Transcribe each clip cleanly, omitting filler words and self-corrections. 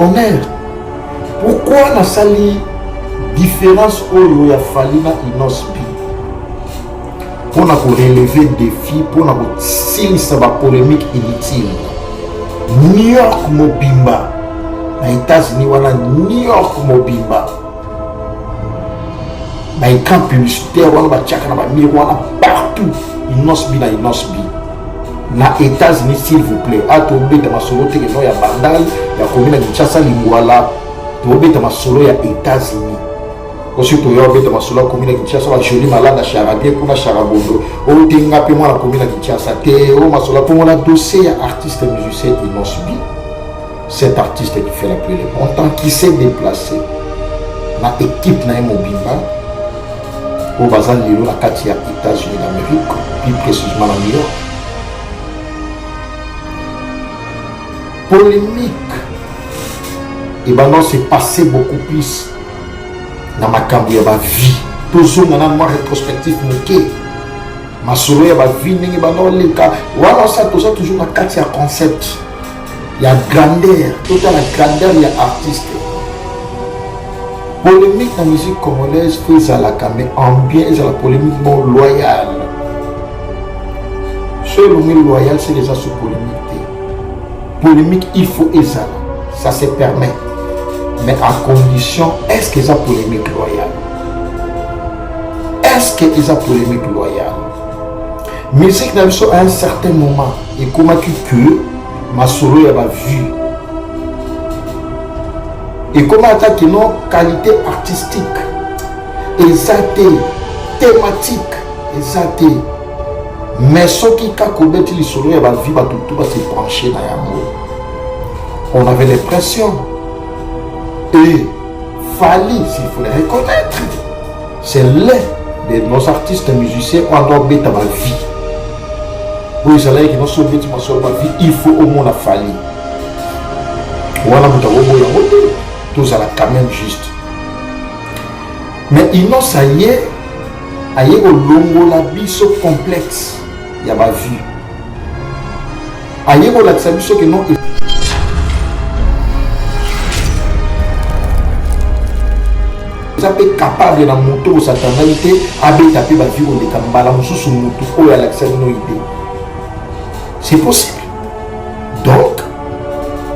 honneur. Pourquoi na sali différence oyo ya fali na Inosbi pour na relever défi, pour na silisa ba polémique inutile. New York mobimba na États-Unis wana, New York mobimba na écran publicitaire wana bachaka na ba miroir partout. Inosbi na États-Unis, s'il vous plaît. Atobeta masolo te no ya bandal ya komina Kinshasa lingwala, tobeta masolo ya États-Unis. Aussi to yo beta masolo komina Kinshasa ba joli malanda charabie kuna charabondo o tenga pe mwana komina Kinshasa te o masolo pour mon dossier ya artiste musicien Inosbi. Cet artiste qui fait la plus longtemps, qui s'est déplacé na équipe na mobimba au bazar lilo la kati ya États-Unis d'Amérique, plus précisément à New York. Polémique, et ben non, c'est passé beaucoup plus dans ma carrière, ma vie. Toujours dans ma rétrospective, ma sourire, ma vie, et ben non, les cas, voilà, ça, toujours la carte, il y a concept, il y a grandeur, tout à la grandeur, il y a artiste. Polémique dans la musique congolaise, fait à la caméra, en bien, et à la polémique non loyale. Seul le loyal, c'est déjà sous polémique. Polémique, il faut ça, ça se permet. Mais à condition, est-ce que ça polémique loyale? Est-ce que ça polémique loyale? Musique n'a pas à un certain moment, et comment que ma solo a vu. Et comment attaquer nos qualités artistiques, exaltées, thématiques, exaltées. Mais ce qui a commis les solo a vu, tout va se brancher dans l'amour. On avait l'impression. Et fallait, s'il faut les reconnaître, c'est l'un de nos artistes musiciens qui ont bêté ma vie. Pour les allègues qui n'ont sauvé ma vie, il faut au moins la fallu. Voilà, tous à la quand même juste. Mais il n'ont ça y est, aïe au longo la biso complexe, il y a ma vie. Aïe au la biso que non. Capable de moto sa tendalité à taper la vie au décambala sous moto ou à l'accès de nos idées. C'est possible. Donc,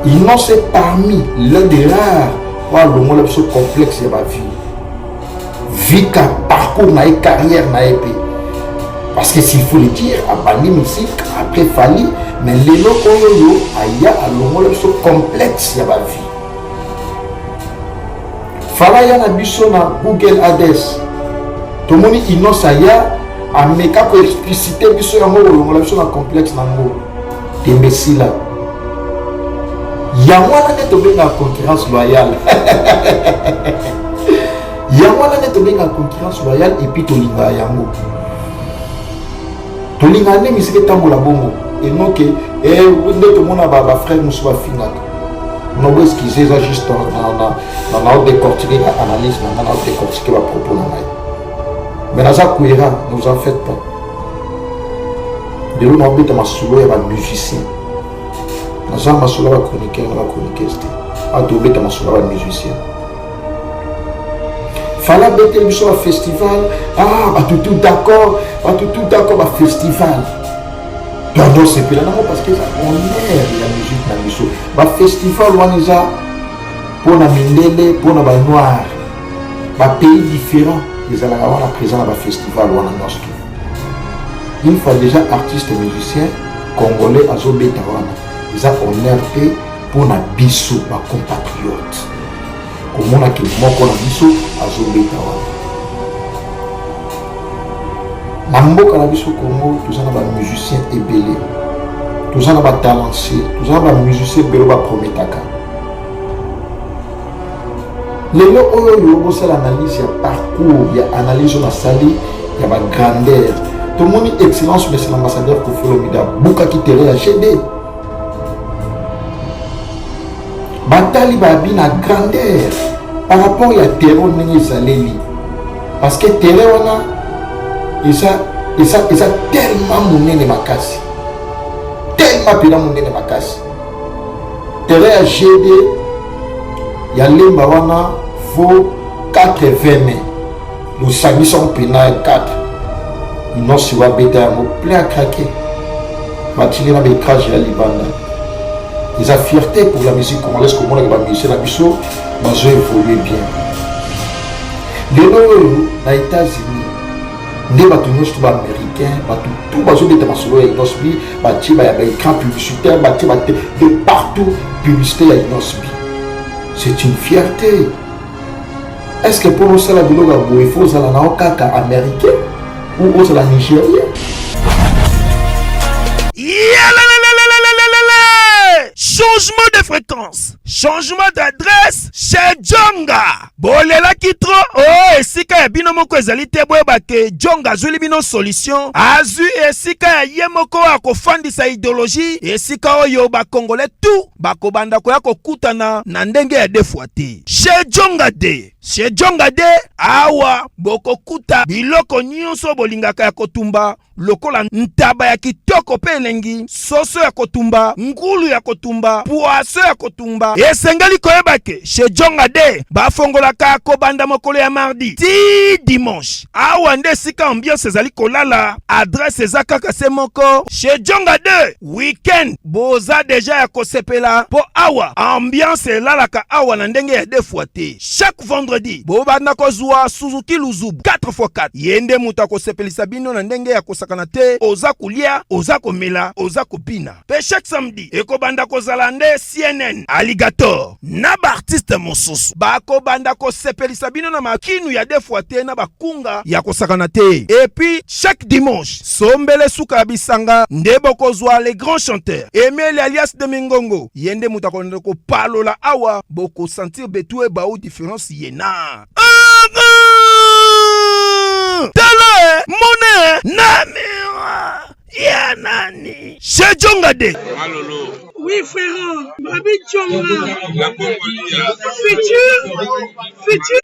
il n'en c'est parmi l'un des rares pour le monde complexe de ma vie. Vie qu'un parcours, na carrière, na épée. Parce que s'il faut le dire, à Bani musique, après Fali, mais les locaux, il y a un monde complexe de ma vie. Falaya na biso na Google Ads. Tout le monde innocent ya a meka pour expliciter biso yango on la biso na complexe nango. Tembesi là. Yango na to benga concurrence loyale. Yango na to benga concurrence loyale et puis to linga yango. To linga ne misike tambola bongo. Et non que nde to mona ba frère musuba finaka. Nous devons excuser ça juste dans la décortiquer l'analyse, dans la décortiquer la propos. Mais dans la cohérence, ne vous en faites pas. De l'eau, on a solo et un musicien. Dans la solo, on va chroniquer, on va chroniquer. On a solo et un musicien. Fallait bêter le festival. Ah, tout d'accord, un festival. Pardon, c'est plus là parce que on est la musique dans le show. Le festival on est pour la mindele, pour la noire. Les pays différents, ils ont la présence dans le festival on a nostre. Une fois déjà artiste musicien congolais à Zobeta wana. Ils ont honneur pour la biso, ma compatriote. Comme on a que moi pour la biso à Zobeta wana. Namboka na biso Congo, tous en a musiciens ébélés, tous en a talentsiers, tous en a musiciens beloba prometaka. Lelo oyo yobo c'est l'analyse, il y a parcours, il y a analyse on a sali, il y a ma grandeur. Tout le monde excellence, mais c'est l'ambassadeur pour Folomida. Bouka qui te GD. Batali babi na grandeur par rapport à terreau n'est saleli. Parce que terreau on a et ça tellement monné de ma casse. Tellement pila monné de ma casse. Terre à GD, ya lemba wana vaut 80 mai. Nous s'amusons pena 4. Non si wa beta yango plein à craquer. Matili na bekrage ya libanda. Ils ont fierté pour la musique congolaise comme on a la musique la biso, mais ils évolué bien. Les gens aux États-Unis, les bateaux américains, tout bateau de Tamasolo et Inosbi, bateau des écrans publicitaires, bateau de partout publicité à Inosbi. C'est une fierté. Est-ce que pour nous c'est la biloga il faut ça la kaka américain ou aux la nigérien? Changement de fréquence, changement d'adresse chez Djonga. Bolela kitro, oh, esika ya bino moko ezali te boyeba ke Djonga azuli bino solution. Azu esika ya ye moko akofandisa idéologie, esika oyo ba Congolais tout bakobanda koya kokutana na ndenge ya defwa te. Chez Djonga de. Chez Djonga de awa bokokuta biloko nyonso bolingaka ya kotumba lokola ntaba ya kitoko pe elengi, soso ya kotumba, ngulu ya kotumba, poaso ya kotumba. Esengeli koyeba ke chez Djonga de bafongolaka kobanda mokolo ya mardi ti dimanche. Awa nde sika ambiance ezali kolala, adresse eza kaka se moko. Chez Djonga de weekend boza deja ya kosepela po awa ambiance elalaka awa na ndenge ya defwa te. Chaque vendredi bobanda kozwa Suzuki Luzubu 4x4 yende mutu akosepelisa bino na ndenge ya kosakana te, oza kulia, oza komela, oza kopina. Pe chaque samedi ekobanda kozala nde CNN Alligator na ba artiste mosusu bakobanda kosepelisa bino na makinu ya defwa te na bakunga ya kosakana te. Et puis chaque dimanche sombele suka bisanga nde bokozwa les grands chanteurs Emile alias de Mingongo yende mutu akonde ko palola awa boko sentir betue ba ou différence yena. Tele mone namira ya nani chez Djonga de. Oui frère, Babi Djonga futur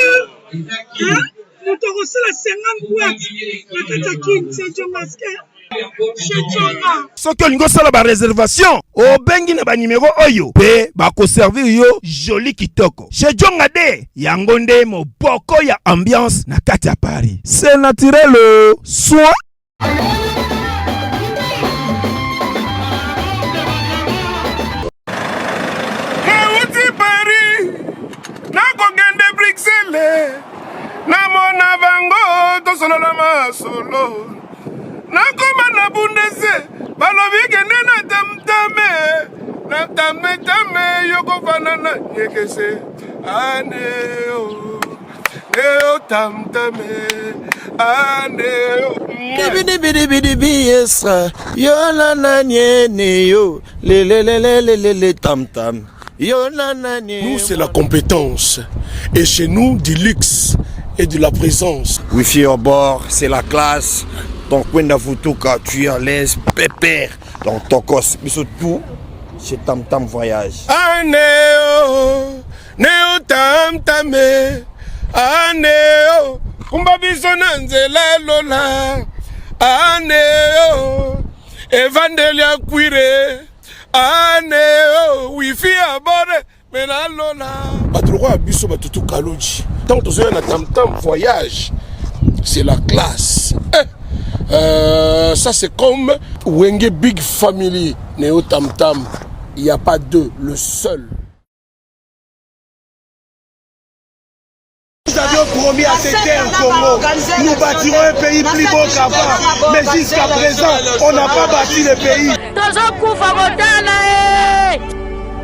hein, nous te recevons la 50 boîtes na katakin chez Djonga chez Djonga. Soki olingo sala ba réservation obengi na ba numéro oyo pe bako servir yo joli kitoko. Chez Djonga de yango nde moboko ya ambiance na kati ya Paris. C'est naturel soit namona bango tosolola masolo nakoma na bundese balobi kende na tame yokofanana yekese aneo neo tamtame aneo Bidibidibidibiyesa yo nana nyene yo le tam-tam. Nous, c'est la compétence. Et chez nous, du luxe et de la présence. Wifi au bord, c'est la classe. Ton coin d'Avutuka, tu es à l'aise, pépère. Dans ton cos, mais surtout, c'est Tam Tam Voyage. Aneo, neo tam tame. Aneo, kumba bisona nzela lola. Aneo, evandelia cuire. Aneo, wifi à bord, mais la lola. Badroga abiso batutu kaloji. Tant que tu as un Tam Tam Voyage, c'est la classe. Ça c'est comme Wenge Big Family, Neo Tam Tam. Il n'y a pas deux, le seul. Nous avions promis à ces terres Congo, nous bâtirons un pays plus beau qu'avant. Mais jusqu'à présent, on n'a pas bâti le pays.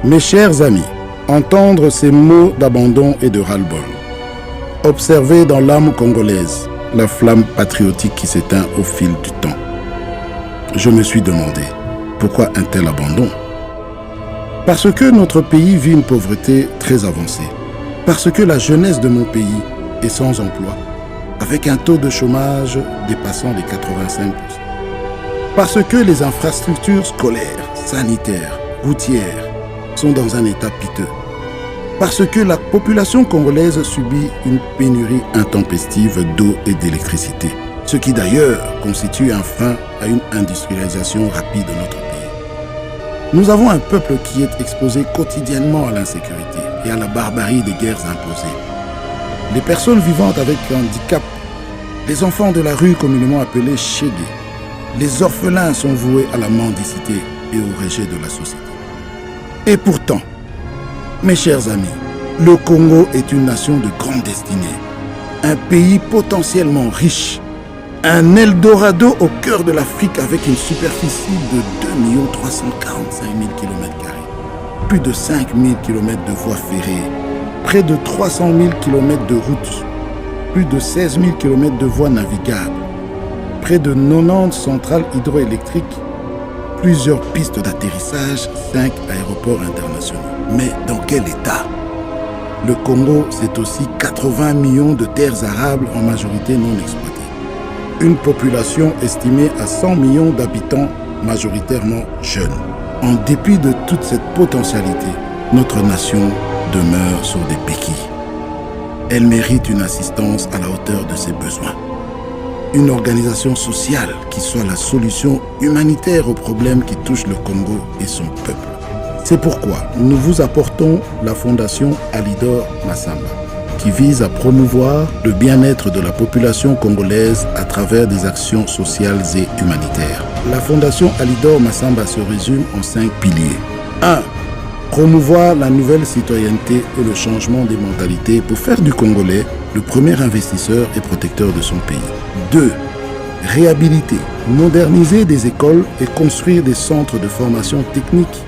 Mes chers amis, entendre ces mots d'abandon et de ras-le-bol, observer dans l'âme congolaise la flamme patriotique qui s'éteint au fil du temps, je me suis demandé, pourquoi un tel abandon? Parce que notre pays vit une pauvreté très avancée. Parce que la jeunesse de mon pays est sans emploi, avec un taux de chômage dépassant les 85%. Parce que les infrastructures scolaires, sanitaires, routières sont dans un état piteux. Parce que la population congolaise subit une pénurie intempestive d'eau et d'électricité, ce qui d'ailleurs constitue un frein à une industrialisation rapide de notre pays. Nous avons un peuple qui est exposé quotidiennement à l'insécurité et à la barbarie des guerres imposées. Les personnes vivant avec handicap, les enfants de la rue communément appelés chégués, les orphelins sont voués à la mendicité et au rejet de la société. Et pourtant, mes chers amis, le Congo est une nation de grande destinée, un pays potentiellement riche, un Eldorado au cœur de l'Afrique avec une superficie de 2 345 000 km², plus de 5 000 km de voies ferrées, près de 300 000 km de routes, plus de 16 000 km de voies navigables, près de 90 centrales hydroélectriques, plusieurs pistes d'atterrissage, 5 aéroports internationaux. Mais dans quel état? Le Congo, c'est aussi 80 millions de terres arables en majorité non exploitées. Une population estimée à 100 millions d'habitants, majoritairement jeunes. En dépit de toute cette potentialité, notre nation demeure sur des béquilles. Elle mérite une assistance à la hauteur de ses besoins. Une organisation sociale qui soit la solution humanitaire aux problèmes qui touchent le Congo et son peuple. C'est pourquoi nous vous apportons la fondation Alidor Massamba, qui vise à promouvoir le bien-être de la population congolaise à travers des actions sociales et humanitaires. La fondation Alidor Massamba se résume en 5 piliers. 1. Promouvoir la nouvelle citoyenneté et le changement des mentalités pour faire du Congolais le premier investisseur et protecteur de son pays. 2. Réhabiliter, moderniser des écoles et construire des centres de formation technique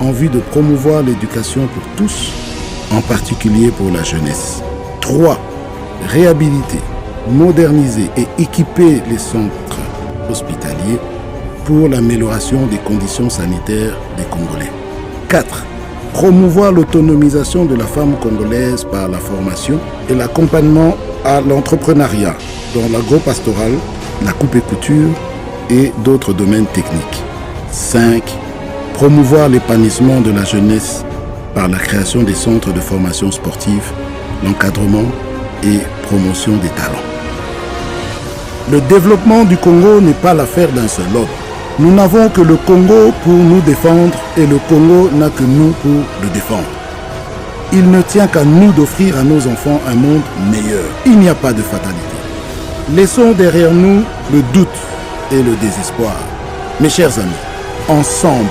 en vue de promouvoir l'éducation pour tous, en particulier pour la jeunesse. 3. Réhabiliter, moderniser et équiper les centres hospitaliers pour l'amélioration des conditions sanitaires des Congolais. 4. Promouvoir l'autonomisation de la femme congolaise par la formation et l'accompagnement à l'entrepreneuriat dans l'agro-pastoral, la coupe et couture et d'autres domaines techniques. 5. Promouvoir l'épanouissement de la jeunesse par la création des centres de formation sportive, l'encadrement et promotion des talents. Le développement du Congo n'est pas l'affaire d'un seul homme. Nous n'avons que le Congo pour nous défendre et le Congo n'a que nous pour le défendre. Il ne tient qu'à nous d'offrir à nos enfants un monde meilleur. Il n'y a pas de fatalité. Laissons derrière nous le doute et le désespoir. Mes chers amis, ensemble,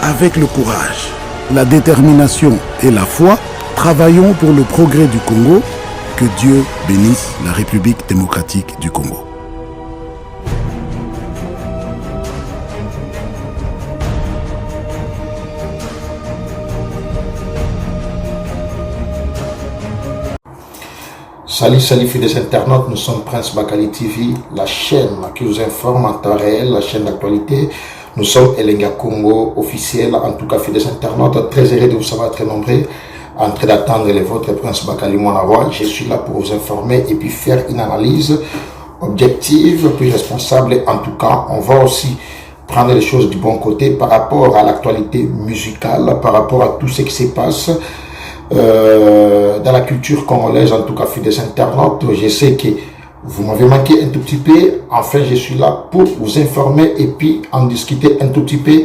avec le courage, la détermination et la foi, travaillons pour le progrès du Congo. Que Dieu bénisse la République démocratique du Congo. Salut fidèles internautes, nous sommes Prince Bakali TV, la chaîne qui vous informe en temps réel, la chaîne d'actualité. Nous sommes Elenga Congo officiel, en tout cas fidèles internautes, très heureux de vous savoir très nombreux, en train d'attendre les vôtres Prince Bakali Monavoie. Je suis là pour vous informer et puis faire une analyse objective, plus responsable. En tout cas, on va aussi prendre les choses du bon côté par rapport à l'actualité musicale, par rapport à tout ce qui se passe dans la culture congolaise, en tout cas fidèles internautes. Je sais que vous m'avez manqué un tout petit peu. Enfin, je suis là pour vous informer et puis en discuter un tout petit peu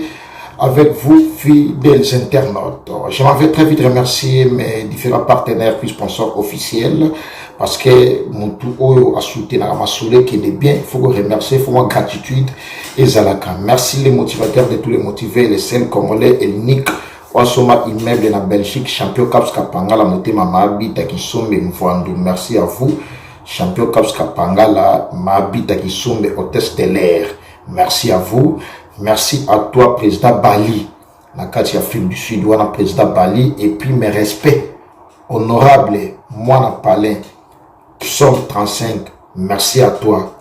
avec vous, fidèles internautes. Je m'en vais très vite remercier mes différents partenaires puis sponsors officiels parce que mon tout oyo a soutenu la masoulé qui est bien. Il faut vous remercier, il faut moi gratitude et zalaka. Merci les motivateurs de tous les motivés, les seuls congolais et l'unique. Wasoma immeuble na Belgique, champion Caps Kapanga la motema mabita kisombe mfwandu. Merci à vous, champion Caps Kapanga la mabita kisombe hôtesse de l'air. Merci à vous. Merci à toi, président Bali. Na kati Afrique du Sud, wana président Bali. Et puis mes respects, honorable, moi na palais, Psaume 35. Merci à toi,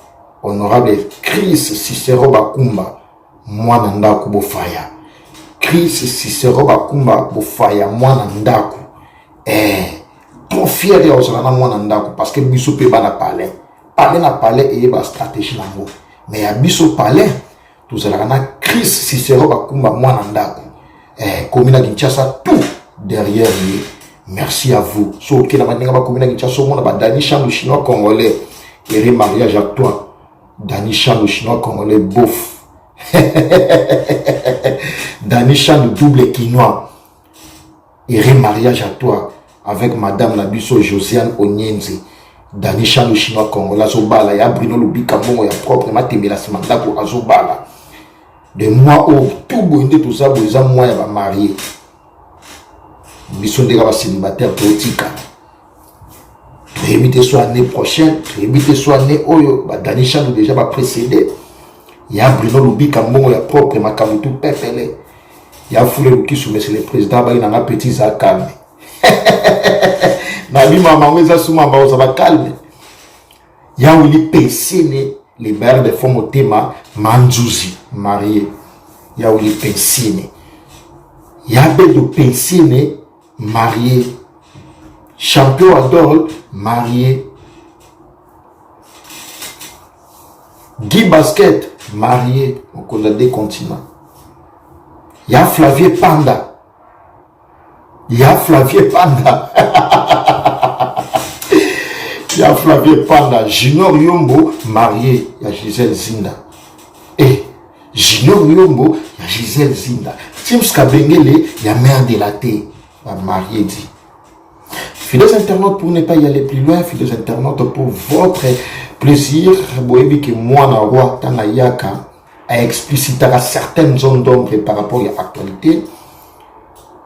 honorable Chris Cicero Bakumba, moi na ndaku bofaya. Chris Cicero Bakumba bofaya mwana ndaku trop fier de ozala mwana ndaku parce que biso pe bana palais na palais et ba stratégie nango mais ya biso palais tozala na Chris Cicero Bakumba mwana ndaku commune Kinshasa tout derrière lui. Merci à vous. So que la manière ba commune Kinshasa mona ba Dani Chang chinois congolais et mariage à toi Dani Chang chinois congolais bof. Dani Chan double quinoa. et remariage à toi avec Madame Nabiso Josiane Onyenze. Danisha le chinois congolais Azobala, ya Bruno Lubika Bongo ya propre Matemela Simandako Azobala. De moi au tout bonde tout ça, vous moi ya ba marié. Biso ndeka ba célibataire politique. Rémité soit année prochaine, rémité soit année oyo, ba Danisha nous déjà ba précédé. Ya Bruno Lubika Bongo ya propre Makamutu Pepele. Ya foulé le qui soumet le président ba ina petit za calme. Nabi maman weza souma ba oza ba calme. Ya wili pensine les mères de femmes au thème Manzuzi marié. Ya wili pensine. Ya be de pensine marié. Champion Adol marié. Guy Basket marié. On connaît des continents. Ya Flavier Panda. Ya Flavier Panda. Ya Flavier Panda. Junior Yombo marié. Ya Gisèle Zinda. Et Junior Yombo, ya Gisèle Zinda. Tims Kabengele, ya mère de la thé. Marié dit. Fidèles internautes, pour ne pas y aller plus loin, fidèles internautes, pour votre plaisir, boyebi que moi, na roi, Tanayaka, a explicité à certaines zones d'ombre par rapport à l'actualité.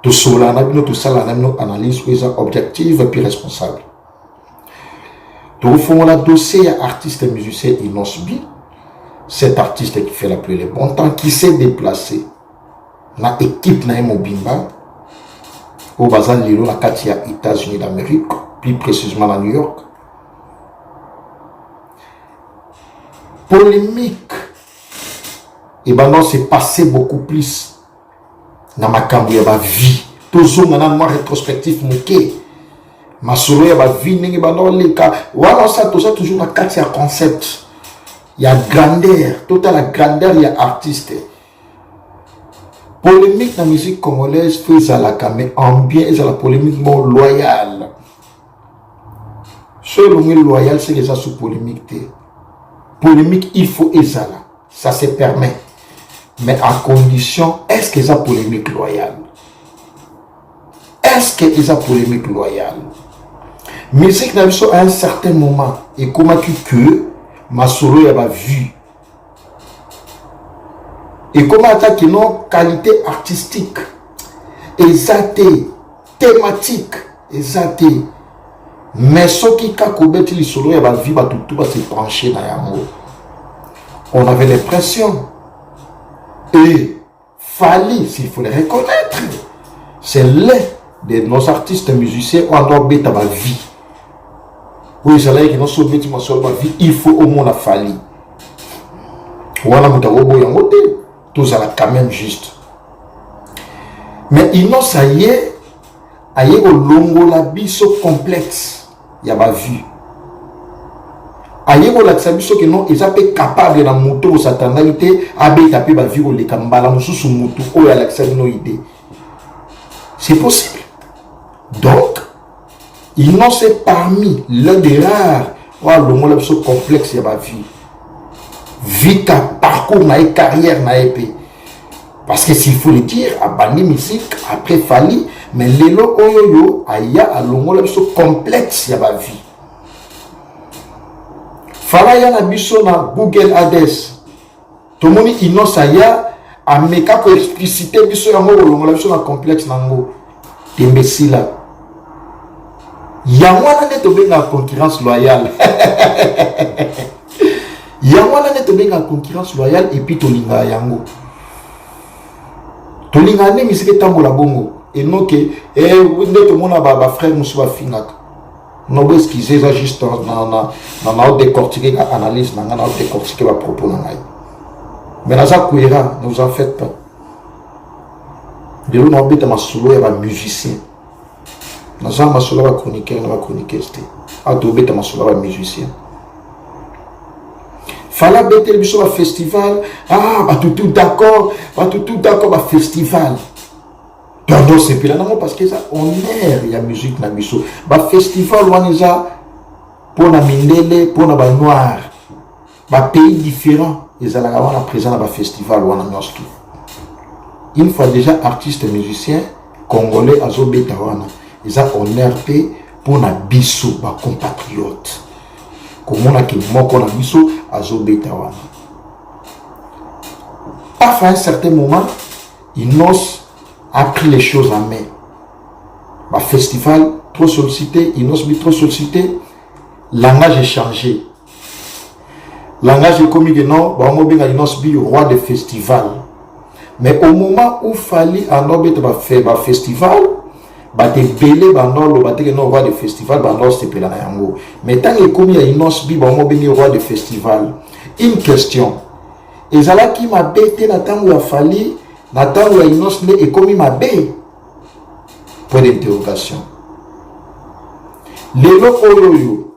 Tout cela, tout ça, nous analyse objective et responsable. Tout fond la dossier artiste et musicien Inosbi, cet artiste qui fait la pluie le bon temps, qui s'est déplacé dans l'équipe na Mobimba, au bazar Lilo, la Katia, États-Unis d'Amérique, plus précisément à New York. Polémique. Et ben non, c'est passé beaucoup plus dans ma cambouille, ma vie. Toujours dans moi rétrospectif, mouké. Ma solo, ma vie, n'est pas dans les cas. Voilà, ça, tout ça, toujours dans 4 concept. Il y a grandeur, toute la grandeur, il y a artiste. Polémique dans la musique congolaise, fait à la camé, en bien, et à la polémique non loyale. Ce qui est loyal, c'est que ça sous polémique. Polémique, il faut ezala. Ça se permet. Mais à condition, est-ce que ça polémique loyale? Est-ce que ça polémique loyale? Musique n'a à un certain moment, et comment que ma solo y a vu. Et comment attaquer nos qualités artistiques, exaltées, thématiques, exaltées. Mais ce qui a combattu les solo y a vu, tout va se trancher dans l'amour. On avait l'impression. Et Fali, s'il faut les reconnaître, c'est l'un de nos artistes musiciens où on doit mettre ma vie. Oui, c'est là que nous sommes mettre ma vie, il faut au moins la Fali. Voilà, nous avons tout ça quand même juste. Mais il n'a ça y est, aïe au longo la biso complexe, il y a ma vie. Aïe au la biso que non, ils sont capables de monter au satanalité, abe taper ma vie au les kambala, moussou sous moutou, ou à l'accès de nos idées. C'est possible. Donc, il n'en c'est parmi l'un des rares, ou à longo la biso complexe, il y a ma vie. Vie qu'à parcours, na carrière, na épée. Parce que s'il faut le dire, à Bani musique, après Fali, mais l'élo oyoyo, aya à longo la biso complexe, il y a ma vie. Fala na biso na Google Hades. Tout le monde innocent aya, a meka ko expliciter biso yango longo la biso na complexe nango. Tembesila. Yamwana ne tobe na concurrence loyale. Yamwana ne tobe na concurrence loyale et puis tolinga yango. Tolinga ne misike tambola bongo. Et non que ne to mona ba frère musu ba fingaka. Non pas excuser ça juste dans décortiquer analyse dans décortiquer va propos dans mais là ça cohérent, ne vous en faites pas. De l'eau n'habite ma solo et ma musicien. Dans ça ma solo va chroniquer, on va chroniquer c'était. À tout bête ma solo va musicien. Fallait bête le biso va festival. Ah bah tout d'accord, bah festival. Pardon, c'est plus là parce que ça on est la musique na biso. Ba festival waniza pour na mindele, pour na ba noir. Ba pays différents, ils allaient avoir présent na ba festival wana noski. Une fois déjà artiste musicien Congolais azobeta wana. Ils ont honneur pour na biso ba compatriotes. Comme on a qui moko na biso azobeta wana. Parfois à un certain moment, Inos a pris les choses en main. Le festival trop sollicité, Inos trop sollicité, langage est changé. Langage est comme non, Inos bi roi de festival. Mais au moment où fallait en obet faire un festival, te belé bandolo te no roi de festival bandolo c'est pela na yango. Mais tant que comme Inos bi roi de festival, une question. Ezala qui m'a bêté na tango ya fali na tango ya Inos ne ekomi m'a bé. Point d'interrogation. Lelo oyo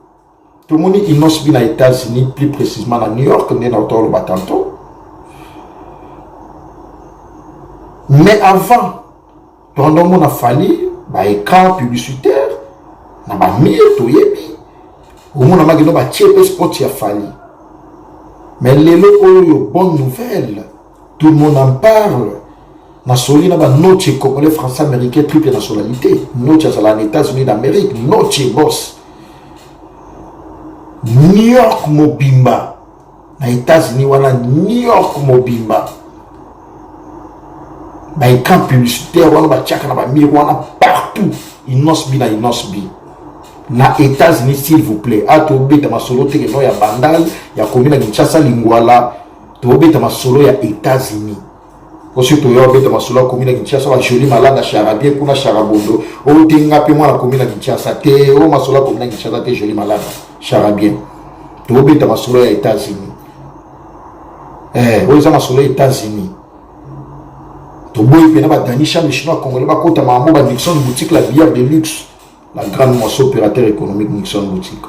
tout le monde Inos bi na États-Unis, plus précisément à New York, né na autour le batanto. Mais avant, pendant mon a fallu ba écran publicitaire na ba mire to yebi. Au monde na magino ba tchepe spot ya fali. Mais les locaux, bonne nouvelle, tout le monde en parle. Nasoli na ba noche congolais français américain triple nationalité. Noche à les États-Unis d'Amérique, noche boss. New York mobimba. Na États-Unis wana New York mobimba. Ba écran publicitaire wana ba tchaka na ba mire wana partout. Inosbi na Inosbi. Na États-Unis s'il vous plaît, a tobeta masolo te no ya bandal ya komina Kinshasa lingwala tobeta masolo ya États-Unis. Aussi to yo beta masolo komina Kinshasa wa joli malanga charabie kuna charabondo o tinga pe mwana komina Kinshasa te o masolo komina Kinshasa te joli malanga charabie. Tobeta masolo ya États-Unis. O za masolo ya États-Unis. Toboy pe na ba danisha le chinois congolais ba kota mambo ba Nixon boutique la bière de luxe. La grande moisson opérateur économique Nixon Boutique.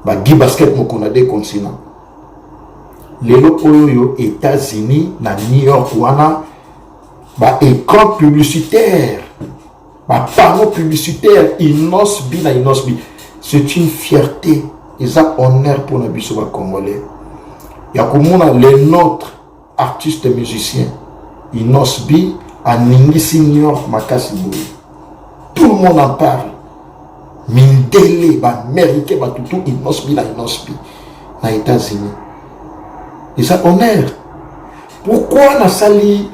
Bah, Guy Basket Mokonade continent. Les locaux États-Unis, na New York, wana, bah, écran publicitaire, bah, panneau publicitaire, Inosbi na Inosbi. C'est une fierté et ça honneur pour nos bisoba congolais. Il y a comme on les nôtres artistes et musiciens, Inosbi, à Ningisi New York, Makasi Boui. Tout le monde en parle. Mindele, américain, tout Inosbi, na États-Unis. Et ça honneur. Pourquoi na sali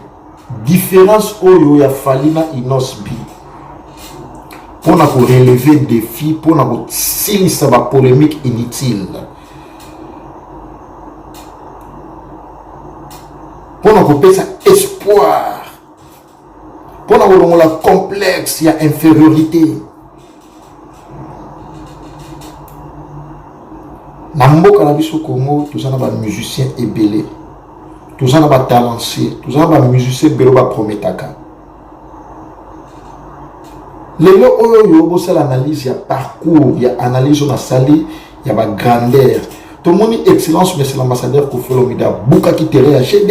différence oyo ya fali na Inosbi? Pour na relever défi, pour na silisa ba polémique inutile. Pour na kopesa espoir. Pour na la complexe, il y a infériorité. Namboka na biso Congo, tous en a musiciens ébélés, tous en a talanciers, tous en a musiciens bélo ba prometaka. Lelo oyo bossa l'analyse, il y a parcours, il y a analyse on a sali, il y a ba grandeur. Tout le monde est excellence, mais c'est l'ambassadeur Kofi Olomide Buka qui te réagit.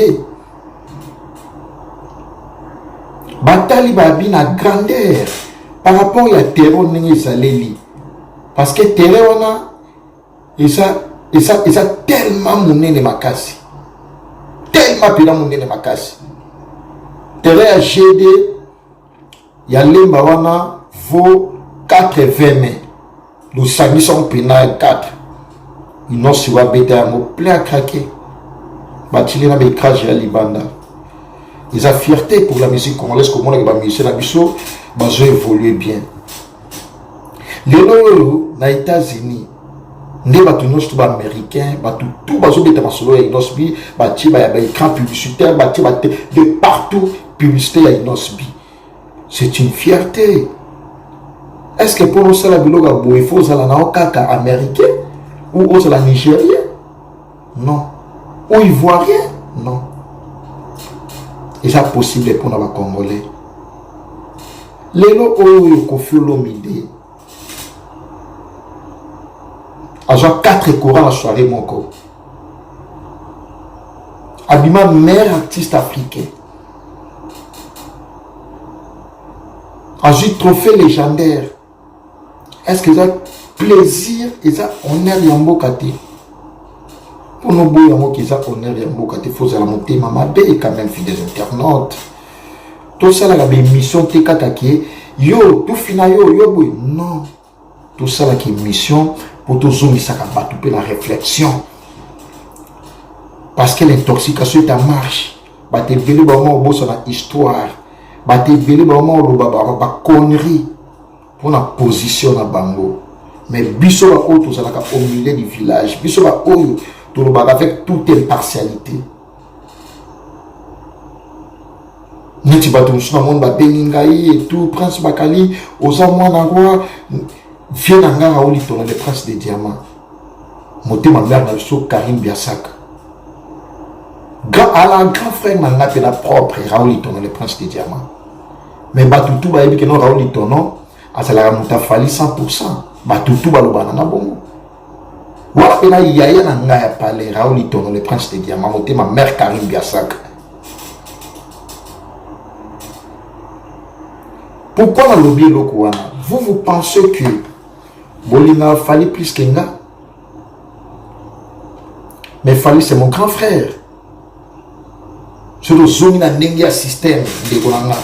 Batali babi na grandeur par rapport à terreau n'engé saleli parce que terreau on a et ça tellement monné ne makasi tellement pila monné ne makasi terreau a GD ya lemba wana vaut 80 mai le sami son pénal 4 ils n'ont si wa beta mo plein à craquer batili na bekrage ya libanda. Ils ont fierté pour la musique congolaise, comme on a musicien la biso, ils ont évolué bien. Les lois aux États-Unis, les bâtiments sont américains, tout baso beta masolo ya Inosbi, bâti ba écran publicitaire, bâti de partout publicité ya Inosbi. C'est une fierté. Est-ce que pour nous ça la biloga bo il faut ça la kaka américain ou aux la nigérien? Non. Ou ivoirien? Non. Et ça possible pour nos Congolais. Les lots où Kofi Olomide a 4 courants à soirée mon corps. Abima meilleur artiste africain. A eu trophée légendaire. Est-ce que ça plaisir et ça honneur yambo kati? Pour nous, il faut que ça honneur et il faut que la montée m'a quand même fait des internautes. Tout ça, la mission, t'es kataki. Yo, tout fina yo, boy. Non. Tout ça, la mission, pour tout zoomer, ça va battre la réflexion. Parce que l'intoxication est en marche. Bah, t'es venu, bah, moi, au bout, sur histoire. Bah, t'es venu, bah, moi, au bah, connerie. Pour la position, à bango. Mais, biso, bah, tout ça, au milieu du village. Biso, bah, tout le baga avec toute impartialité. Niti bato musuna monde ba beningai et tout prince Bakali oza mwana ngwa vient nga Raouli Tono le prince des diamants. Motema mère na biso Karim Biasaka. Grand frère na ngate la propre Raouli Tono le prince des diamants. Mais batutu ba yebi que non Raouli Tono azala muta fali 100%. Batutu ba lobana na bongo. Wala pena yaya na nga ya parler Raouli Tono le prince des diamants motema mère Karim Biasaka. Pourquoi dans l'objet loco? Vous pensez que Bolina Fali plus qu'Enga? Mais Fali c'est mon grand frère. C'est le zone na nengia système de Bolanga.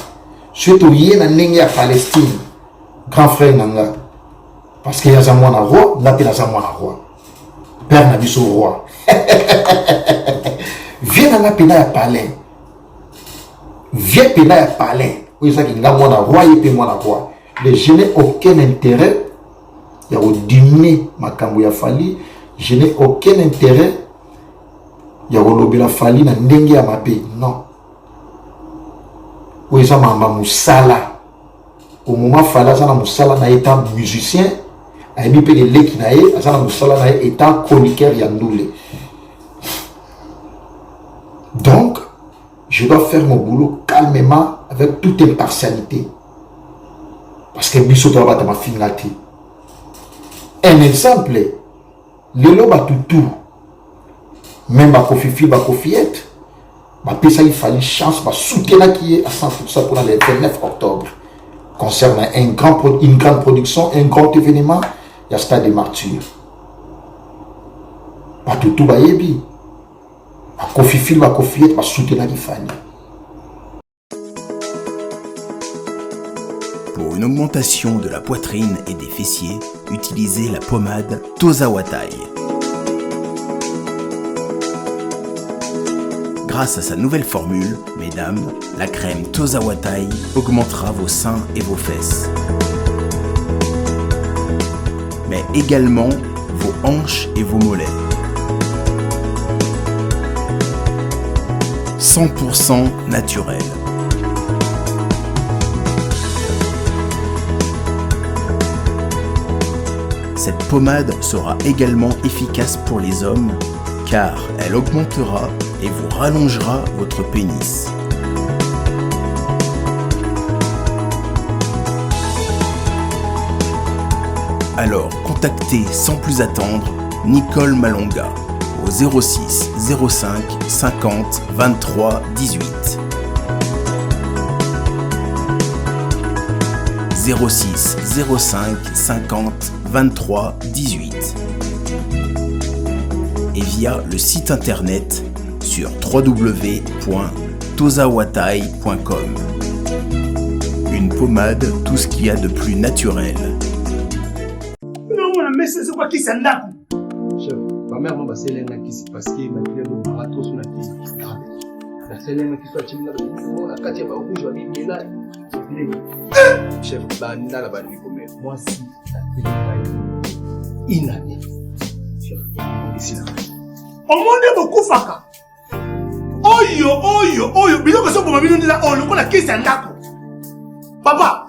C'est le yé na nengia Palestine. Grand frère nanga. Parce qu'il y a un moine roi, là il y a un moine roi. Père n'a dit au roi. Viens na pena ya palais. Viens pena ya palais. Les je n'ai aucun intérêt il y a diminuer ma kambuya fali, je n'ai aucun intérêt il y a lobela fali na ndenge ya mabe non oza mamba musala au moment fala ça na musala na état musicien aibi pe les leki na ye ça na musala na état chroniqueur ya ndule. Donc je dois faire mon boulot calmement avec toute impartialité. Parce que biso doit battre ma finalité. Un exemple, le loba tout. Même ma kofifi, ma kofiette, ma pesa il fallait chance, ma soutenir qui est à 100% pour le 29 octobre. Concernant une grande production, un grand événement, il y a Stade des Martyrs. Ma tout ba yebi. Ma kofifi, ma kofiette, ma soutenir qui fallait. Pour une augmentation de la poitrine et des fessiers, utilisez la pommade Tozawatai. Grâce à sa nouvelle formule, mesdames, la crème Tozawatai augmentera vos seins et vos fesses. Mais également vos hanches et vos mollets. 100% naturel. Cette pommade sera également efficace pour les hommes car elle augmentera et vous rallongera votre pénis. Alors contactez sans plus attendre Nicole Malonga au 06 05 50 23 18. 06 05 50 23 18 et via le site internet sur www.tozawatai.com. Une pommade, tout ce qu'il y a de plus naturel. Non, mais c'est quoi qui s'en a? Chef, ma mère m'a passé l'un qui s'est passé, ma mère m'a raté son activité. La seule qui soit chimla, on a quatre jours où je vais aller là. Chef, banda la bande comme moi si inani. Chef, on décide. Au monde beaucoup faka. Oyo, biloko so pour mabino ndila o lokola kisi andako. Papa,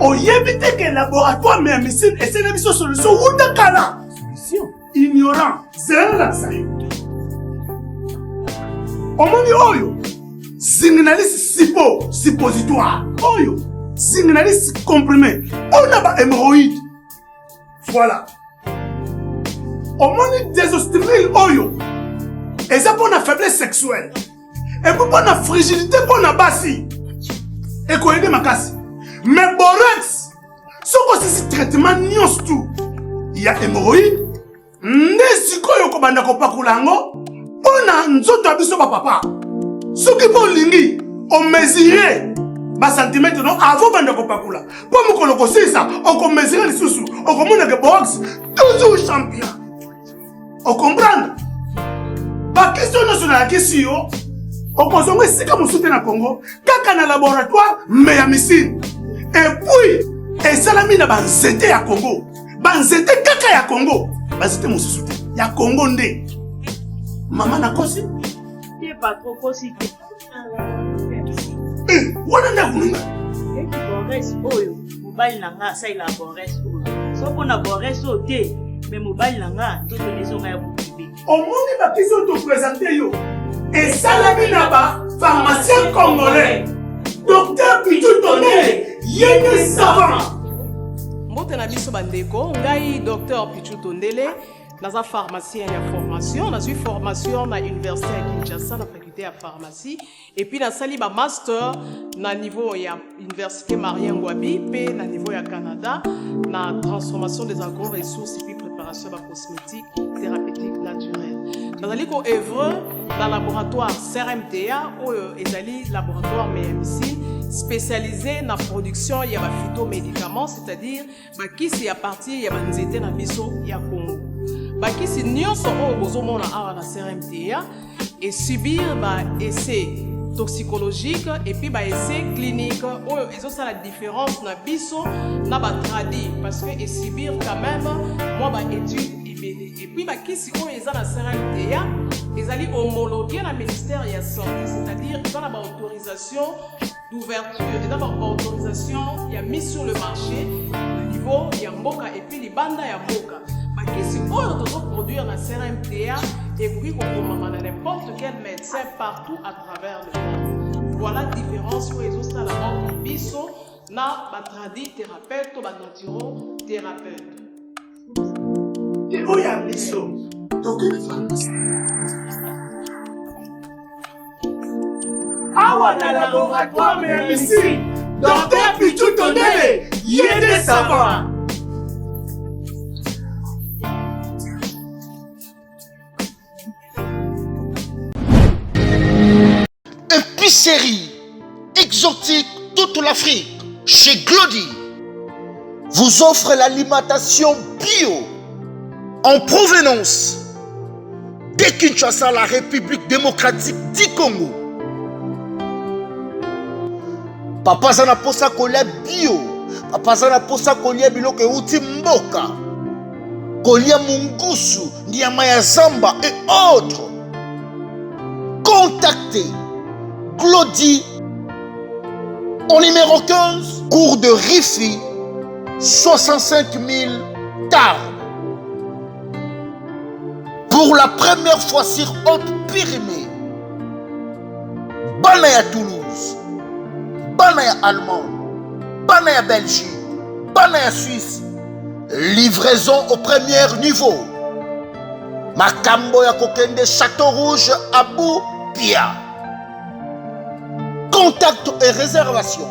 oyebite que laboratoire mais médecine et c'est une solution ou kala. Solution ignorant, c'est la ça. Au monde oyo, signaliste suppositoire. Oyo, signaliste comprimé. On a pas hémorroïde. Voilà. Au monde désostérile oyo. Et ça pour la faiblesse sexuelle. Et pour la fragilité pour la bassi. Et qu'on aide ma casse. Mais borax, ce que c'est traitement nios tout. Il y a hémorroïde. Nesiko yoko banda ko pakulango. On a nzoto abiso papa. Ce qui pour lingi, on mesurait basantimetre no avant banda kopakula po mokolo kosisa okomesera lisusu okomona ke box toujours champion okomprendre bakestion nyonso nayakisi yo okozonga esika mosusu te na Congo kaka na laboratoire me ya misine epuis esalami na banzete ya Congo banzete kaka ya Congo banzete mosusu te ya Congo nde mama nakosi ye patro kosi wana nda kununga Bores oyo mobali nanga saila Bores oyo soko na Bores o te me mobali nanga to tolesonga ya bubibe omoni bakisi oyo topresente yo esalami na bapharmacien congolais docteur Pichu Tondele yende savant mbote na biso bandeko ngai docteur Pichu Tondele naza pharmacien ya formation nazwi formation na université ya Kinshasa na faculté ya pharmacie et puis nasali ba master na niveau ya université Marien Ngouabi pe na niveau ya Canada na transformation des agro-ressources et puis préparation de cosmétiques thérapeutiques naturelles. Nazali ko œuvre dans le laboratoire CRMTA ou ezali laboratoire MMC spécialisé dans la production ya ba phytomédicaments, c'est-à-dire bakisi ya partie ya banzete na biso ya Congo. Bakisi nyonso oyo bozomona awa na CRMTA et subir ba essai toxicologique et puis ba essai clinique oyo ezosa la différence na biso na ba tradi parce que et subir quand même moi ba étude et puis bakisi oyo eza na CRMTA ezali homologué na ministère ya santé, c'est-à-dire dans la autorisation d'ouverture et dans la autorisation ya mise sur le marché au niveau ya mboka et puis libanda ya mboka. Bakisi oyo tozoproduire na CRMTA ekoki kokomama na n'importe quel médecin partout à travers le monde. Voilà la différence oyo ezosala entre biso na batradi thérapeute to banaturo-thérapeute. Et oyo ya biso tokoki pharmacie awa na laboratoire ya misine docteur Pichu Tondele yende savant. Épicerie exotique toute l'Afrique chez Glody vous offre l'alimentation bio en provenance de Kinshasa, la République démocratique du Congo. Papa zana posa kolia bio, papa zana posa kolia biloko euti mboka, kolia mungusu, nyama ya zamba et autres. Contactez Glody au numéro 15, cours de Rifi, 65 000 Tarbes. Pour la première fois sur Haute-Pyrénées, Banaya Toulouse, Banaya Allemagne, Banaya Belgique, Banaya Suisse, livraison au premier niveau. Makambo ya Kokende Château Rouge, Abou Pia. Contact et réservation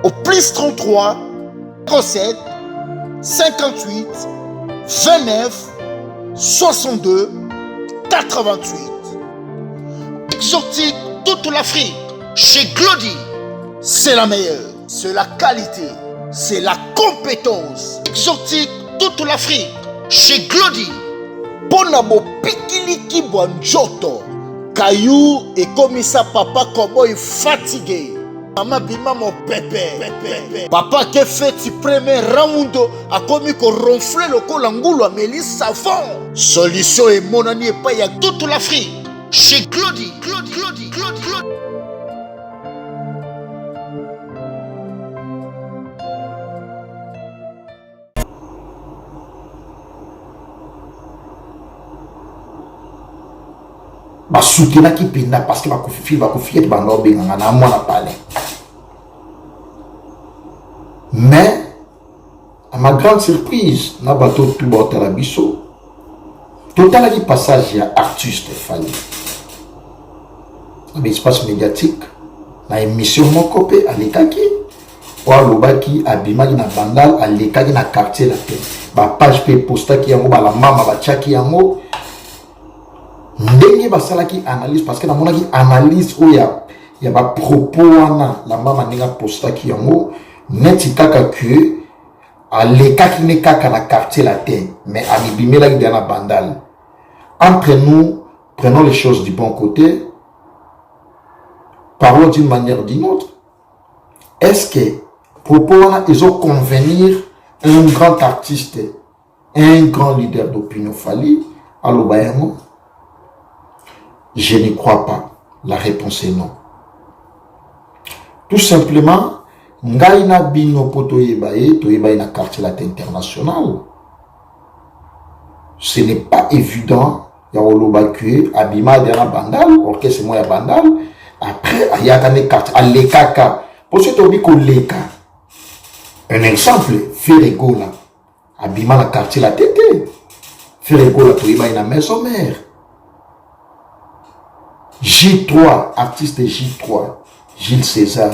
au plus 33 07 58 29 62 88. Exotique toute l'Afrique chez Glody, c'est la meilleure, c'est la qualité, c'est la compétence. Exotique toute l'Afrique chez Glody. Ponabo pikiliki bonjoto. Caillou et commissaire papa cowboy fatigué. Maman bima mon pépé. Papa qui fait si premier round a commis qu'on ronfle le col angoulou à Mélis savant. Solution et mon ami et pas y a toute l'Afrique. Chez Glody. basoutenaki mpenda parce que bakofi ete banda obenganga na mwana pale. Mais à ma grande surprise na bato tu baotala biso totalaki passage ya Arthur Stéphane na espace médiatique na émission moko pe alekaki o alobaki abimaki na bandal alekaki na quartier la te bapage pe postaki yango balamama batiaki yango ndenge basalaki analyse parce que namonaki analyse oyo il y a des propos la maman n'a posta qui yango neti kaka que à l'état qui n'est qu'à la quartier latin mais à l'ibimé là il y a la bandale. Entre nous, prenons les choses du bon côté, parlons d'une manière ou d'une autre. Est-ce que propos ils ont convenir un grand artiste, un grand leader d'opinion Fally à l'Obayango? Je ne crois pas. La réponse est non. Tout simplement, ngai na bino po toyebaye na quartier latin international. Ce n'est pas évident. Il y a Olobakue, Abima, Diana Bandal, orchestre moi Bandal. Après, il y a des cartes à l'Ekaka. Pour ce que tu l'Eka. Un exemple, Ferregola. Abima la quartier la tête. Ferregola, tu y na maison mère. J3, artiste J3, Gilles César.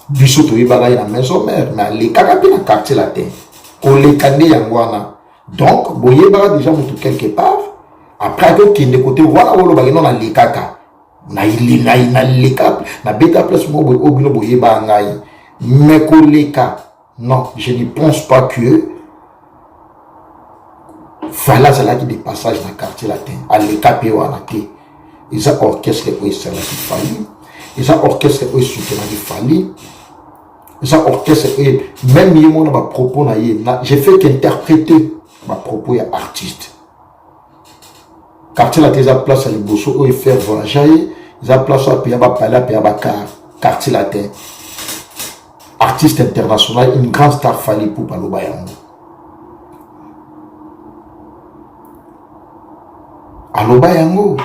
Biso tu y na maison mère. Mais l'Ekaka, puis la quartier la tête. Olekande Yangwana. Donc, boyeba déjà tout quelque part. Après que qui de côté voilà wolo ba non na likaka na lika na beta place mo obino boyeba ngai mais ko lika non, je ne pense pas que Fala ça là qui des passages dans quartier latin à lika pe wana te ils ont orchestre ko ça là qui Fally ils ont orchestre ko soutenir qui Fally ils ont orchestre même yemo na ba propos na ye j'ai fait qu'interpréter ma propos ya artiste. Quartier latin, ils ont place à l'Ibosso, ils faire voyager, ils ont place à Piyaba Pala, Piyaba quartier latin. Artiste international, une grande star Fally pour L'Obayango. À L'Obayango.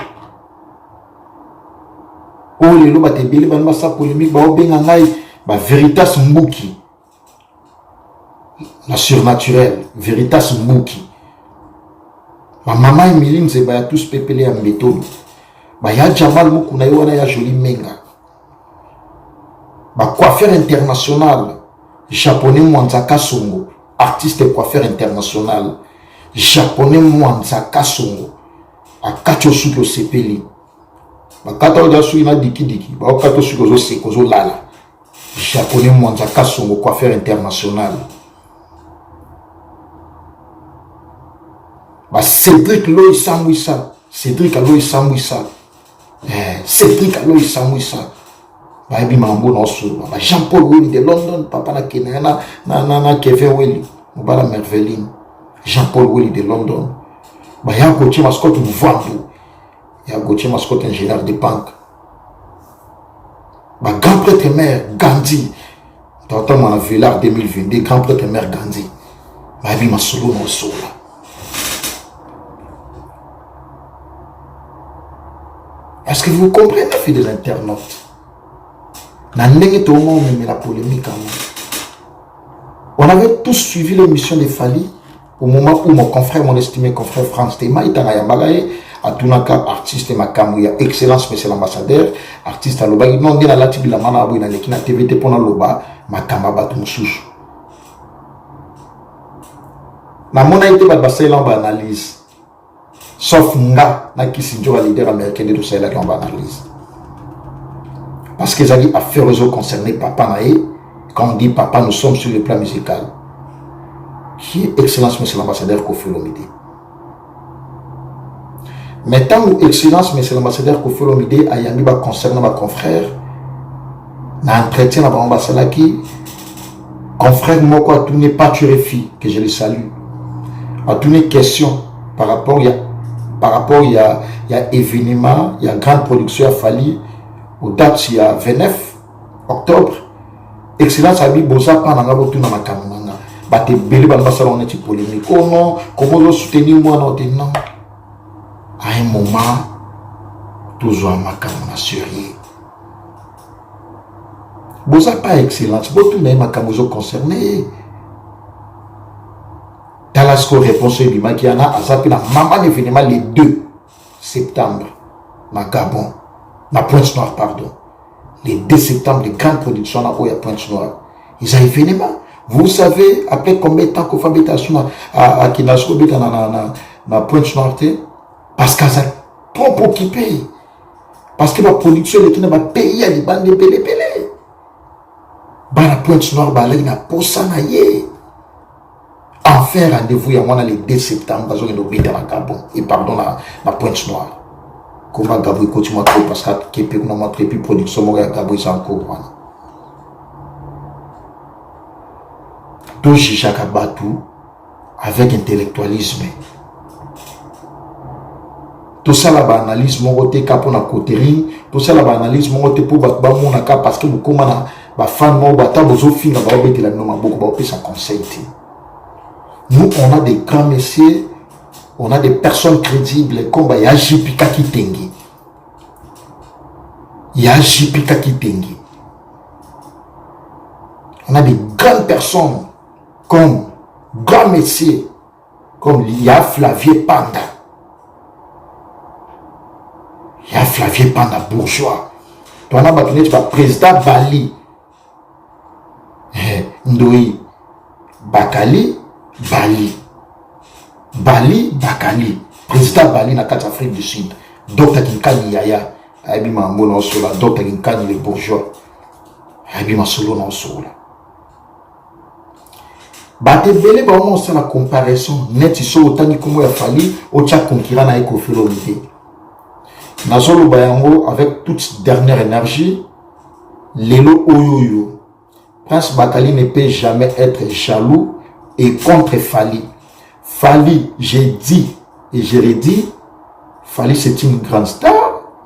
Oh, les lots, te bélé, bah, ça polémique, bah, oh, ben, bah, Veritas Mbouki. La surnaturelle, Veritas Mbouki. Ma maman Emiline c'est ba tous pepele en méthode. Ba ya Jamal Mukuna wana ya joli menga. Ba coiffeur international japonais Mwanzaka Songo, artiste coiffeur international japonais Mwanzaka Songo. Akacho suko sepeli. Ba kato da su ina diki ba kato suko zo seko zo lala. Japonais Mwanzaka Songo coiffeur international. Cédric Loïs Samouissa. Cédric Aloïs Samouissa. Cédric Aloïs Samouissa. Baby Mambo Nosso. Jean-Paul Willy de London. Papa na Kenya na Kevin Willy. Mobala Merveline. Jean-Paul Willy de London. Ya Gauthier Mascotte Vando. Ya Gauthier Mascotte ingénieur de banque. Grand prêtre mère Gandhi. T'entends mon Villard 2022. Grand prêtre mère Gandhi. Baby Masolo Nosso. Est-ce que vous comprenez, filles des internautes? La polémique. On avait tous suivi l'émission de Fally au moment où mon confrère, mon estimé confrère France Tema, il a Tunaka, artiste Makamouya, excellence, monsieur l'ambassadeur, artiste à Loba, il n'a pas dit la manabou, il a dit la TVT pour Loba, Makamba Batumoussouche. Na mon été basé en analyse. Sauf nga na Kissinger, le leader américain de tout ça, qui en analyse. Parce que les affaires concernées papa naïe, quand on dit papa, nous sommes sur le plan musical. Qui est excellence, monsieur l'ambassadeur Koffi Olomide. Mais tant que excellence, monsieur l'ambassadeur Koffi Olomide a yami ba concernant ma confrère, na entretien avec l'ambassadeur qui, confrère Moko a tourné pas tuerie que je le salue, a tourné question par rapport il y a événement, il y a grande production à Fally, aux dates il y a 29 octobre. Excellence Abi Bosa Pananga Botu na Makamanga. Bate Beli Balbasa on est polémique. Oh non, comment vous soutenir moi non? À un moment, toujours à Makamanga sérieux. Bosa pas excellence, Botu na Makamuzo concerné. Talasco réponse du Makiana a zappé la maman événement le 2 septembre. Na Gabon. Na Pointe-Noire, pardon. Le 2 septembre, les grandes productions à Pointe-Noire. Ils ont événement. Vous savez, après combien de temps qu'on fait habitation à Kinasco, na Pointe-Noire, parce qu'elles sont trop occupées. parce que la production est dans le pays, il y a des bandes de belé. La Pointe Noire, il y a posa na ye. Enfin, rendez-vous, il y a le 2 septembre, il y a le Gabon. Et pardon, la Pointe Noire. Comment Gabon continue trop parce que Québec n'a montré plus production, il y a Gabon, c'est encore. Tout Jacques Batou avec intellectualisme. Tout ça, la analyse, mon côté, cap on a côté, tout ça, la analyse, mon côté, pour battre mon cas, parce que vous comment la fan, mon bâtard, vous offrez, la barbe, la nom, beaucoup, ça conseille. Nous, on a des grands messieurs, on a des personnes crédibles, comme Yaji Pika Kitengi. Yaji Pika Kitengi. On a des grandes personnes, comme grands messieurs, comme Lia Flavier Panda. Il y a Flavier Panda bourgeois. Tu as le président Bali. Ndoi. Bakali. Bali. Bali, Bakali. Président Bali dans la Afrique du Sud. Dr Kinkani Yaya. Abima Mono Sola. Dr Kinkani les bourgeois. Abima Solo non Sola. Bate Bele, on fait la comparaison. Net, ils sont autant comme il a fallu. Au tchak concurrent à Ekofilomité. Nazolo Bayango, avec toute dernière énergie, Lelo Oyoyo. Prince Bakali ne peut jamais être jaloux et contre Fali. Fali, j'ai dit et je l'ai dit, Fali c'est une grande star.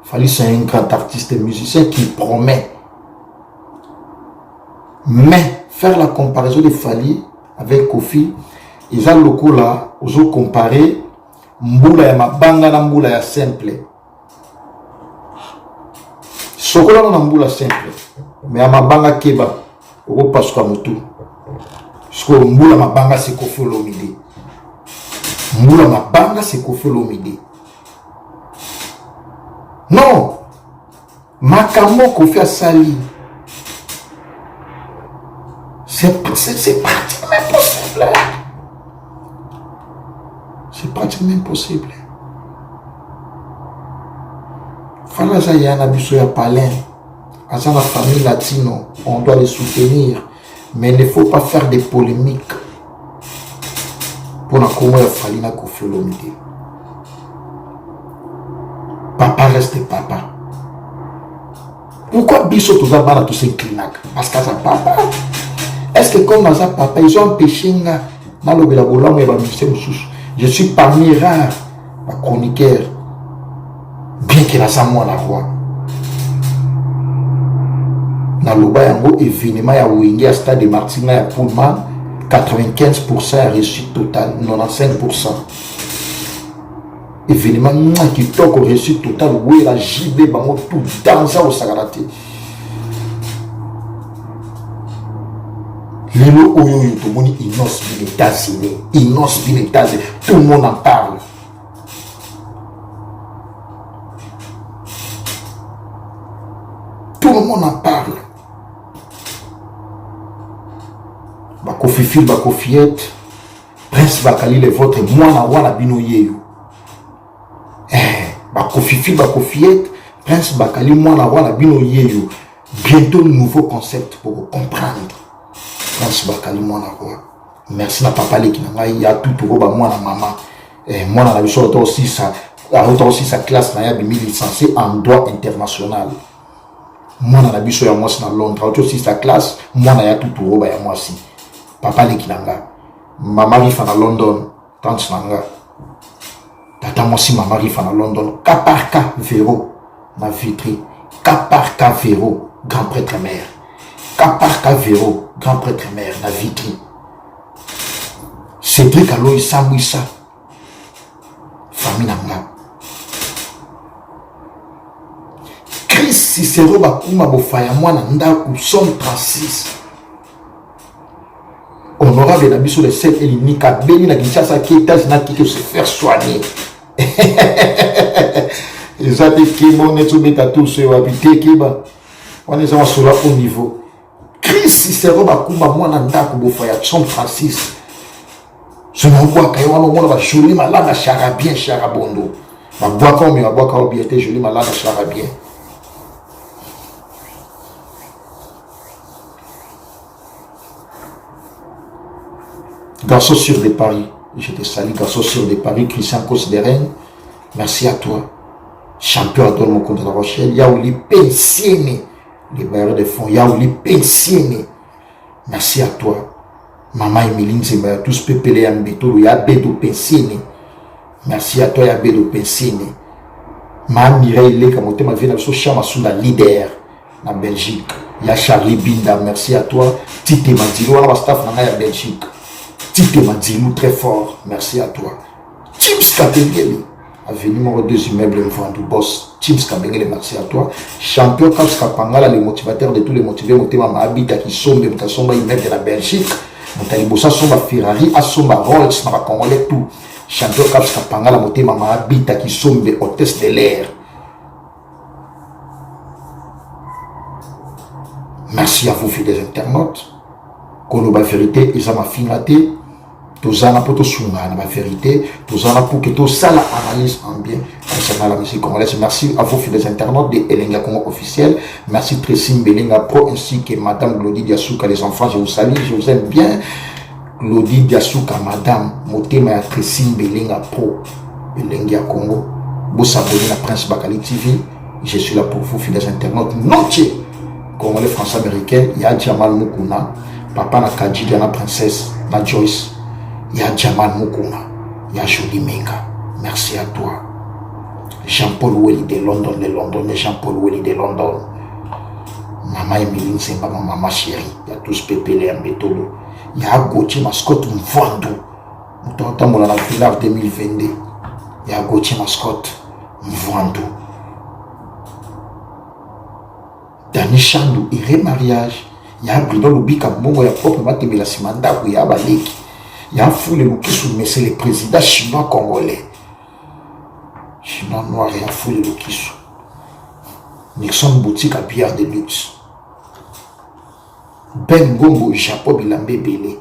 Fali c'est un grand artiste et musicien qui promet. Mais faire la comparaison de Fali avec Kofi, ils ont le coup là, ils ont comparé Mboula et Mabanga na Mboula ya simple. Sokola na Mboula simple. Mais à Mabanga Keba, au passe comme tout. Parce que Mboula Mabanga c'est Kofi Olomide. Mboula Mabanga c'est Kofi Olomide. Non. Makamo Kofi Asali. C'est pratiquement impossible. C'est pratiquement impossible. Falaza Yana Bissoya Palin. À la famille latino, on doit les soutenir. Mais il ne faut pas faire des polémiques. Pour la comment il fallait na Kofi Olomide. Papa reste papa. Pourquoi Bisso tous a mal à tous ces clinac? Parce que ça papa. Est-ce que comme ça papa, ils ont empêché dans le Belabola, mais je suis parmi rares chroniqueurs. Bien qu'il a ça moi la voix. Dans le Bayango, événement, il y a Wingé à Stade de Martina et Pullman, 95% réussite totale, 95%. Événement qui toque au réussite totale, oui, la JB, tout dans ça au Sagarate. Lelo Oyoyo, tout le monde innonce bien États-Unis, innonce bien États-Unis, tout le monde en parle. Tout le monde en parle. Bakofi Fil, Bakofiette, Prince Bakali, le vôtre, moi, na wana bino yeyo. Bakofi Fil, Bakofiette, Prince Bakali, moi, na wana bino yeyo. Bientôt, nouveau concept pour comprendre. Prince Bakali, moi, na wana. Merci na papa qui n'a il y a tout pour moi, na maman. Moi, na la biso, aussi sa classe, na yabi licencié en droit international. Moi, na la biso, ya moi, na Londres, aussi sa classe, moi, na ya tout pour ya moi, aussi. Papa Lekinanga, maman rifa na London, tante nanga. Tata moi aussi maman rifa na London, cas par cas Véro, ma vitrie, cas par cas Véro, grand prêtre mère, cas par cas Véro, grand prêtre mère, na vitrie. Cédric Aloy Samouissa, famille nanga. Chris Cicero Bakuma Bofaya, moi nanda ou son 36. Honorable Nabiso de Sel et Nika Beni na Kinshasa qui est qui se faire soigner. Et ça dit que mon étudiant tout se va habiter qui va. On est sur là au niveau. Chris Cicero Bakuma moi nanda ko bofaya Son Francis. Je ne vois que on va joli malade charabien charabondo. Ma bois comme bien été joli malade charabien. Garçon sûr de Paris, je te salue. Garçon sûr de Paris, Christian Cosderen, merci à toi. Champion Adol Mokonde de la Rochelle, Yaouli Pensiene, les bailleurs de fonds, Yaouli Pensiene, merci à toi. Maman Emeline Zembaya, tous pépélé Yambetolo, Yabedo Pensiene, merci à toi, Yabedo Pensiene. Ma Mireille Leka, mon thème, ma vie, Chama Sunda, leader, en Belgique. Il y a Charlie Binda, merci à toi. Tite Mandilou, on a staff dans la Belgique. Tite Mandilou, très fort, merci à toi. Chips Kabengele, avenue numéro 2 immeuble Mvandu Boss. Chips Kabengele, merci à toi. Champion Kaps Kapangala, le motivateur de tous les motivés, mon thème, ma habita qui sombe, mon somba immeuble de la Belgique. Mon talibosa somba Ferrari, a somba Rolls, ma Congolais tout. Champion Kaps Kapangala, mon thème, ma habita qui sombe hôtesse de l'air. Merci à vous, fidèles internautes. Kono ba vérité, ils ont ma finalité. Tozana pour tosunga na vérité. Tozana pour que tout ça la analyse en bien concernant la musique congolaise. Merci à vous, fidèles internautes de Elenga Congo officiel. Merci Tressim Belenga Pro ainsi que Madame Glody Diasuka. Les enfants, je vous salue, je vous aime bien. Glody Diasuka, Madame Motema Tressim Belenga Pro Elenga Congo. Vous s'abonnez à Prince Bakali TV. Je suis là pour vous, fidèles internautes. Notiez Congolais, français, américain, il y a Jamal Mukuna, papa na Kadji, la princesse, na Joyce, il y a Jamal Mukuna, il y a Jolie Menga, merci à toi. Jean-Paul Welly de London, Jean-Paul Welly de London, maman Emeline Zemba, maman chérie, il y a tous Pépélé Mbetolo, il y a Gauthier Mascotte Mvandu, nous dans la Villard 2022, il y a Gauthier Mascotte Mvandu. Dani Chandou, il y a mariage. Il y a Bruno Lubika Mongo, il y a propre Matemela Simanda, il y a Baleki. Il y a Foule Lukisu, mais c'est le président chinois congolais. Chinois noir, il y a Foule Lukisu. Nixon boutique à bière de luxe. Ben Gombo, Japon, Bilambe Belé.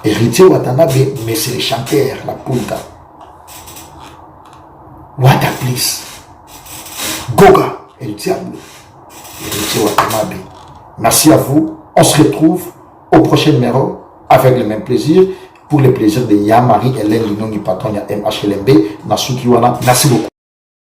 Héritier Watanabe, mais c'est le chanteur, la Pulga. What a please. Goga. El Diable, merci à vous. On se retrouve au prochain numéro avec le même plaisir. Pour le plaisir de Yamari, Hélène Linongi Patron, MHLMB, Nasuki Wana. Merci beaucoup.